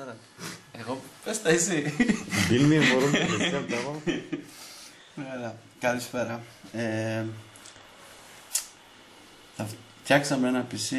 τώρα. Εγώ, πες τα εσύ. Μπίλμι, μπορούμε να καλησπέρα. Θα φτιάξαμε ένα PC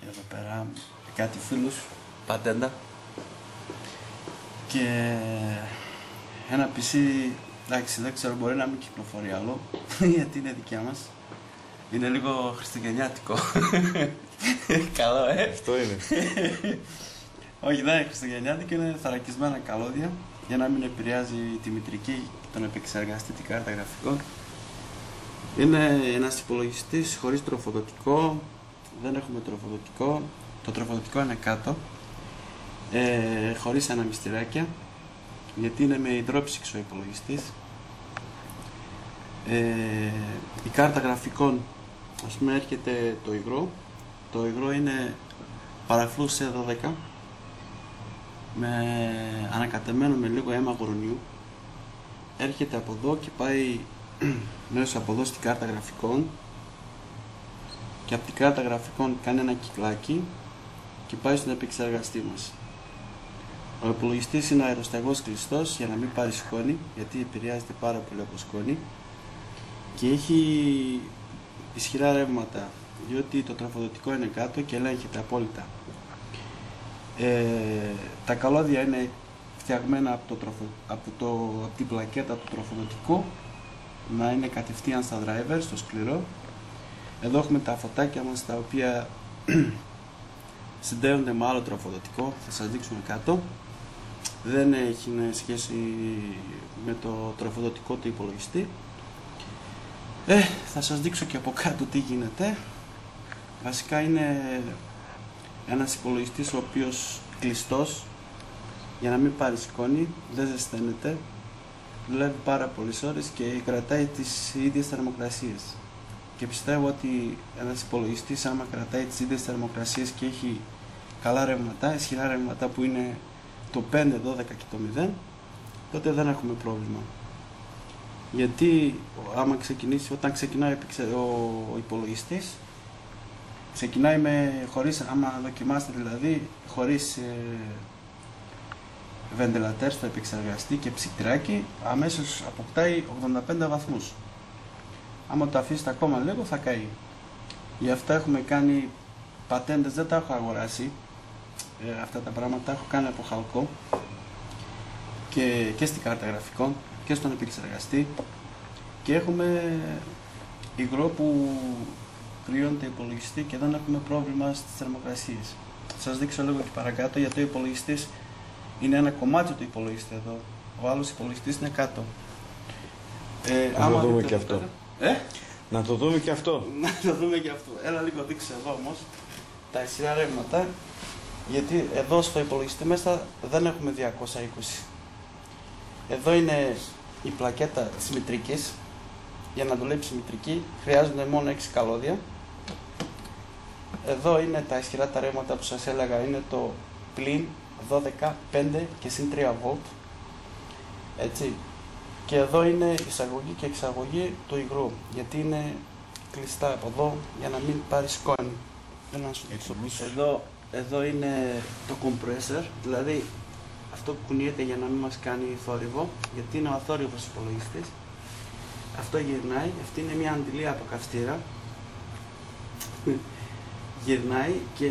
εδώ πέρα, κάτι φίλους, πατέντα. Και ένα PC, εντάξει, δεν ξέρω, μπορεί να μην κυκλοφορεί άλλο, γιατί είναι δικιά μας. Είναι λίγο χριστουγεννιάτικο. Καλό, Αυτό είναι. Όχι, δεν είναι χριστουγεννιάτικο, είναι θωρακισμένα καλώδια για να μην επηρεάζει τη μητρική και τον επεξεργαστή, την κάρτα γραφικών. Είναι ένας υπολογιστής χωρίς τροφοδοτικό, δεν έχουμε τροφοδοτικό, το τροφοδοτικό είναι κάτω, χωρίς αναμυστηράκια, γιατί είναι με υδρόψυξο ο υπολογιστής. Η κάρτα γραφικών, ας πούμε, έρχεται το υγρό είναι παραφλού σε 12 με ανακατεμένο με λίγο αίμα γουρνιού, έρχεται από εδώ και πάει μέσα από εδώ στην κάρτα γραφικών και από την κάρτα γραφικών κάνει ένα κυκλάκι και πάει στον επεξεργαστή μας. Ο υπολογιστής είναι αεροσταγός κλειστός για να μην πάρει σκόνη, γιατί επηρεάζεται πάρα πολύ από σκόνη, και έχει ισχυρά ρεύματα, διότι το τροφοδοτικό είναι κάτω και ελέγχεται απόλυτα. Τα καλώδια είναι φτιαγμένα από την πλακέτα του τροφοδοτικού να είναι κατευθείαν στα driver, στο σκληρό. Εδώ έχουμε τα φωτάκια μας, τα οποία συνδέονται με άλλο τροφοδοτικό, θα σας δείξουμε κάτω. Δεν έχει σχέση με το τροφοδοτικό του υπολογιστή. Θα σας δείξω και από κάτω τι γίνεται. Βασικά είναι ένας υπολογιστής ο οποίος κλειστός για να μην πάρει σκόνη, δεν ζεσταίνεται, δουλεύει πάρα πολλές ώρες και κρατάει τις ίδιες θερμοκρασίες. Και πιστεύω ότι ένας υπολογιστής, άμα κρατάει τις ίδιες θερμοκρασίες και έχει καλά ρεύματα, ισχυρά ρεύματα που είναι το 5, 12 και το 0, τότε δεν έχουμε πρόβλημα. Γιατί όταν ξεκινάει ο υπολογιστής, ξεκινάει άμα δοκιμάσετε δηλαδή, χωρίς βεντιλατέρ στο επεξεργαστή και ψυκτράκι, αμέσως αποκτάει 85 βαθμούς. Άμα το αφήσετε ακόμα λίγο θα καεί. Γι' αυτό έχουμε κάνει πατέντες, δεν τα έχω αγοράσει. Αυτά τα πράγματα τα έχω κάνει από χαλκό και στην κάρτα γραφικών και στον επεξεργαστή, και έχουμε υγρό που κρυώνεται υπολογιστή και δεν έχουμε πρόβλημα στις θερμοκρασίες. Θα σας δείξω λίγο και παρακάτω, γιατί ο υπολογιστής είναι ένα κομμάτι του υπολογιστή εδώ, ο άλλος υπολογιστής είναι κάτω. Να το δούμε και αυτό. Να το δούμε και αυτό. Να το δούμε και αυτό. Έλα λίγο δείξε εδώ όμως τα ισχυρά ρεύματα, γιατί εδώ στο υπολογιστή μέσα δεν έχουμε 220. Εδώ είναι η πλακέτα της μητρικής. Για να δουλέψει η μητρική χρειάζονται μόνο 6 καλώδια. Εδώ είναι τα ισχυρά τα ρεύματα που σας έλεγα, είναι το πλην 12, 5 και συν 3 βολτ. Έτσι. Και εδώ είναι εισαγωγή και εξαγωγή του υγρού, γιατί είναι κλειστά από εδώ για να μην πάρει σκόνη. Εδώ είναι το compressor, δηλαδή αυτό που κουνιέται για να μην μας κάνει θόρυβο, γιατί είναι ο αθόρυβος υπολογιστής. Αυτό γυρνάει, αυτή είναι μια αντιλία από καυστήρα. Γυρνάει και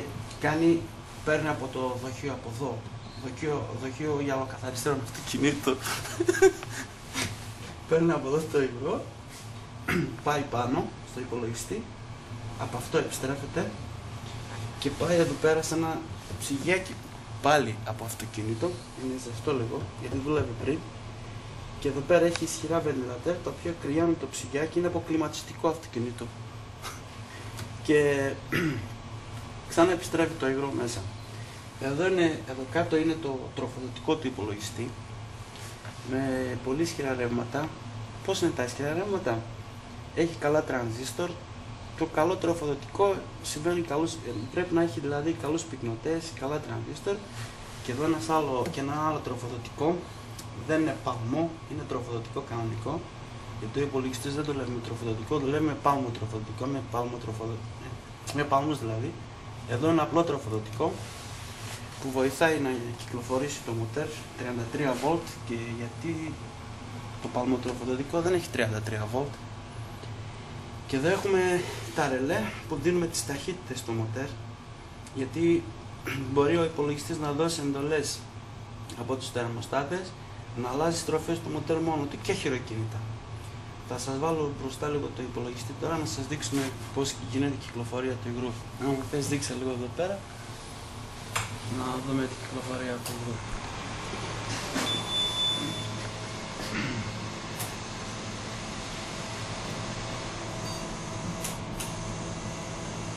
παίρνει από το δοχείο από εδώ, δοχείο γυαλοκαθαριστέρων αυτοκινήτου. Παίρνει από εδώ το υγρό, πάει πάνω στο υπολογιστή, από αυτό επιστρέφεται και πάει εδώ πέρα σε ένα ψυγιάκι πάλι από αυτοκίνητο, είναι ζεστό λίγο γιατί δούλευε πριν, και εδώ πέρα έχει ισχυρά βεντιλατέρ τα οποία κρυώνουν το ψυγιάκι, είναι από κλιματιστικό αυτοκίνητο και ξανά επιστρέφει το υγρό μέσα. Εδώ κάτω είναι το τροφοδοτικό του υπολογιστή με πολύ ισχυρά ρεύματα. Πώς είναι τα ισχυρά ρεύματα? Έχει καλά τρανζίστορ. Το καλό τροφοδοτικό συμβαίνει πρέπει να έχει δηλαδή καλούς πυκνοτές, καλά τρανζίστορ. Και εδώ ένα άλλο τροφοδοτικό, δεν είναι παλμό, είναι τροφοδοτικό κανονικό. Γιατί ο υπολογιστής δεν δουλεύει με τροφοδοτικό, δουλεύει με πάλμο τροφοδοτικό, με παλμούς δηλαδή. Εδώ είναι απλό τροφοδοτικό. που βοηθάει να κυκλοφορήσει το μοτέρ 33V, και γιατί το παλμοτροφοδοτικό δεν έχει 33V. Και εδώ έχουμε τα ρελέ που δίνουμε τις ταχύτητες στο μοτέρ, γιατί μπορεί ο υπολογιστής να δώσει εντολές από τους θερμοστάτες να αλλάζει στροφές στο μοτέρ μόνο του και χειροκίνητα. Θα σας βάλω μπροστά λίγο το υπολογιστή τώρα να σας δείξουμε πώς γίνεται η κυκλοφορία του υγρού. Αν μου θες δείξε λίγο εδώ πέρα να δούμε την κυκλοφορία του υγρού.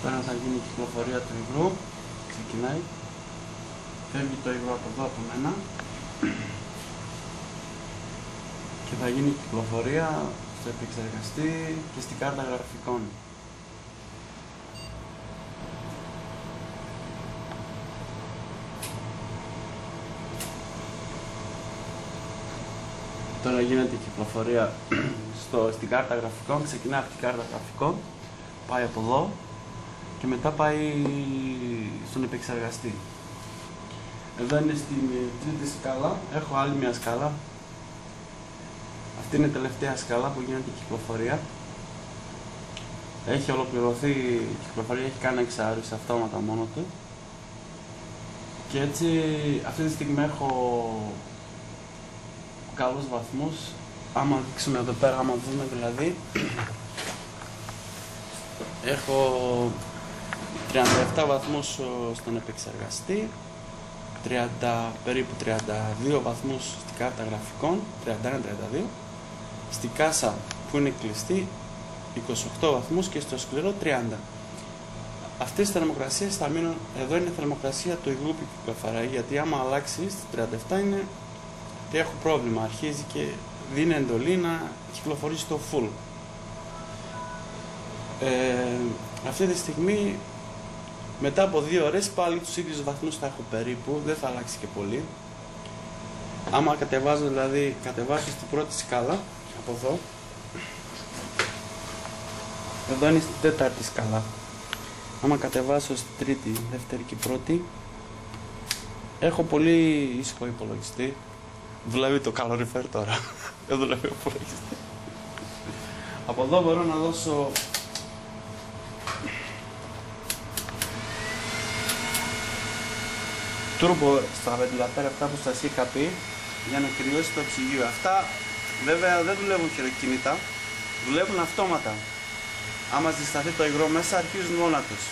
Τώρα θα γίνει η κυκλοφορία του υγρού. Ξεκινάει. Φεύγει το υγρό από εδώ από μένα. Και θα γίνει η κυκλοφορία στο επεξεργαστή και στην κάρτα γραφικών. Τώρα γίνεται η κυκλοφορία στην κάρτα γραφικών, ξεκινάει από την κάρτα γραφικών, πάει από εδώ και μετά πάει στον επεξεργαστή. Εδώ είναι στην τρίτη σκάλα, έχω άλλη μια σκάλα. Αυτή είναι η τελευταία σκάλα που γίνεται η κυκλοφορία. Έχει ολοκληρωθεί η κυκλοφορία, έχει κάνει εξάρτηση αυτόματα μόνο του. Και έτσι αυτή τη στιγμή έχω καλούς βαθμούς. Άμα δείξουμε εδώ πέρα, άμα δούμε δηλαδή, έχω 37 βαθμούς στον επεξεργαστή, περίπου 32 βαθμούς στην κάρτα γραφικών, 31-32, στη κάσα που είναι κλειστή 28 βαθμούς και στο σκληρό 30. Αυτές οι θερμοκρασίες θα μείνουν, εδώ είναι η θερμοκρασία του υγρού που κυκλοφορεί, γιατί άμα αλλάξει στη 37 είναι ότι έχω πρόβλημα, αρχίζει και δίνει εντολή να κυκλοφορήσει το full. Αυτή τη στιγμή μετά από 2 ώρες πάλι τους ίδιους βαθμούς θα έχω περίπου, δεν θα αλλάξει και πολύ. Άμα κατεβάζω, δηλαδή κατεβάζω στην πρώτη σκάλα, από εδώ, εδώ είναι στην τέταρτη σκάλα. Άμα κατεβάσω στην τρίτη, δεύτερη και πρώτη, έχω πολύ ήσυχο υπολογιστή. Δουλεύει το καλοριφέρ τώρα, δεν δουλεύει ο υπολογιστή. Από εδώ μπορώ να δώσω turbo στα βεντιλατέρ, αυτά που σας είχα πει, για να κρυώσει το ψυγείο. Αυτά βέβαια δεν δουλεύουν χειροκίνητα, δουλεύουν αυτόματα. Άμα ζεσταθεί το υγρό μέσα, αρχίζουν μόνα τους.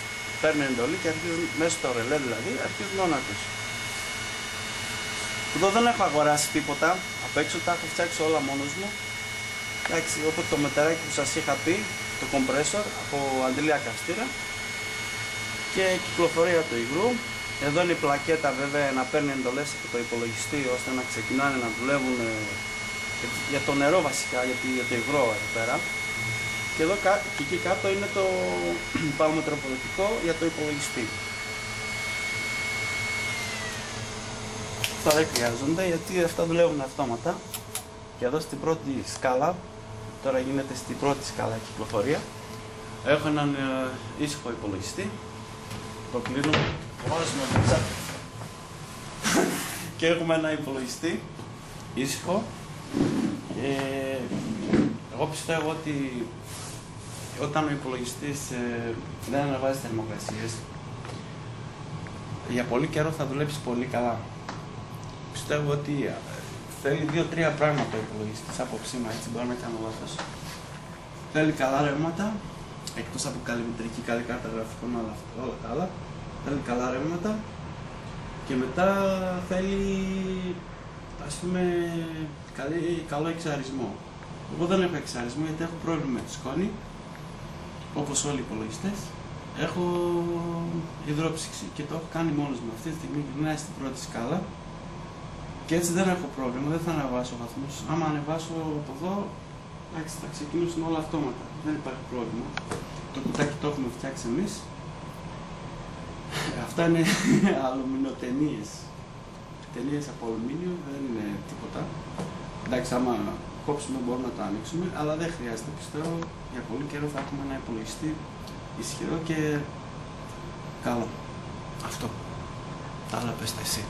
Παίρνει εντολή και αρχίζουν μέσα στο ρελέ, δηλαδή αρχίζουν μόνα τους. Εδώ δεν έχω αγοράσει τίποτα, απ' έξω τα έχω φτιάξει όλα μόνος μου. Εντάξει, όπως το μετεράκι που σας είχα πει, το compressor από αντιλία καυστήρα και κυκλοφορία του υγρού. Εδώ είναι η πλακέτα βέβαια να παίρνει εντολές από το υπολογιστή ώστε να ξεκινάνε να δουλεύουν για το νερό βασικά, για το υγρό εδώ πέρα. Και εδώ και εκεί κάτω είναι το παλμοτροφοδοτικό για το υπολογιστή. Αυτά δεν χρειάζονται γιατί αυτά δουλεύουν αυτόματα. Και εδώ στην πρώτη σκάλα, τώρα γίνεται στην πρώτη σκάλα η κυκλοφορία, έχω έναν ήσυχο υπολογιστή. Το κλείνω, βάζουμε μέσα και έχουμε ένα υπολογιστή ήσυχο. Εγώ πιστεύω ότι όταν ο υπολογιστής δεν ανεβάζει θερμοκρασίες, για πολύ καιρό θα δουλέψει πολύ καλά. Πιστεύω ότι θέλει 2-3 πράγματα ο υπολογιστής, άποψή μου, έτσι μπορεί να κάνω λάθος. Θέλει καλά ρεύματα, εκτός από καλή μητρική, καλή κάρτα γραφικών, όλα τα άλλα. Θέλει καλά ρεύματα και μετά θέλει, ας πούμε, καλό εξαρισμό. Εγώ δεν έχω εξαρισμό γιατί έχω πρόβλημα με τη σκόνη, όπως όλοι οι υπολογιστές. Έχω υδρόψυξη και το έχω κάνει μόνος μου. Αυτή τη στιγμή γυρνάει στην πρώτη σκάλα και έτσι δεν έχω πρόβλημα, δεν θα ανεβάσω βαθμούς. Άμα ανεβάσω από εδώ, εντάξει, θα ξεκινήσουν όλα αυτόματα. Δεν υπάρχει πρόβλημα. Το κουτάκι το έχουμε φτιάξει εμείς. Αυτά είναι αλουμινοτενίες. Ταινίες από αλουμίνιο, δεν είναι τίποτα. Εντάξει, άμα κόψουμε μπορούμε να το ανοίξουμε, αλλά δεν χρειάζεται. Πιστεύω για πολύ καιρό θα έχουμε ένα υπολογιστή ισχυρό και καλό. Αυτό. Τα άλλα πες τα εσύ.